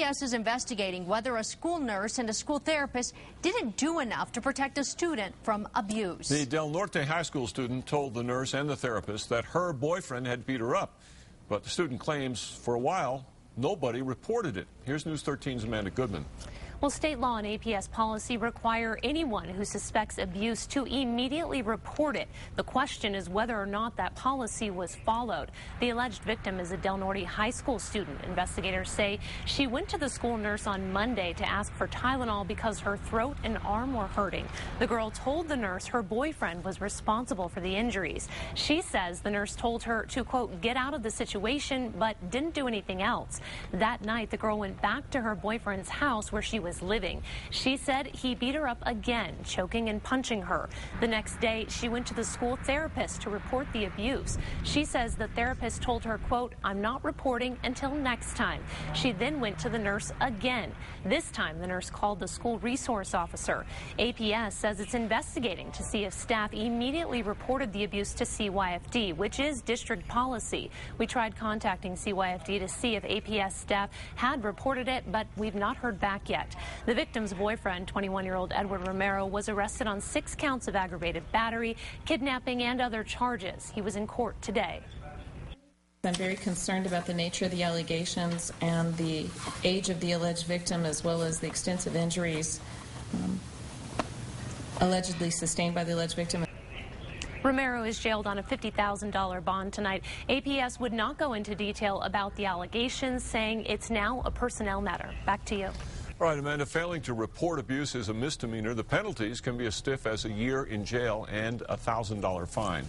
APS is investigating whether a school nurse and a school therapist didn't do enough to protect a student from abuse. The Del Norte High School student told the nurse and the therapist that her boyfriend had beat her up. But the student claims for a while nobody reported it. Here's News 13's Amanda Goodman. Well, state law and APS policy require anyone who suspects abuse to immediately report it. The question is whether or not that policy was followed. The alleged victim is a Del Norte High School student. Investigators say she went to the school nurse on Monday to ask for Tylenol because her throat and arm were hurting. The girl told the nurse her boyfriend was responsible for the injuries. She says the nurse told her to, quote, get out of the situation, but didn't do anything else. That night, the girl went back to her boyfriend's house where she was living. She said he beat her up again, choking and punching her. The next day, she went to the school therapist to report the abuse. She says the therapist told her, quote, I'm not reporting until next time. She then went to the nurse again. This time, the nurse called the school resource officer. APS says it's investigating to see if staff immediately reported the abuse to CYFD, which is district policy. We tried contacting CYFD to see if APS staff had reported it, but we've not heard back yet. The victim's boyfriend, 21-year-old Edward Romero, was arrested on 6 counts of aggravated battery, kidnapping, and other charges. He was in court today. I'm very concerned about the nature of the allegations and the age of the alleged victim, as well as the extensive injuries allegedly sustained by the alleged victim. Romero is jailed on a $50,000 bond tonight. APS would not go into detail about the allegations, saying it's now a personnel matter. Back to you. All right, Amanda, failing to report abuse is a misdemeanor. The penalties can be as stiff as a year in jail and a $1,000 fine.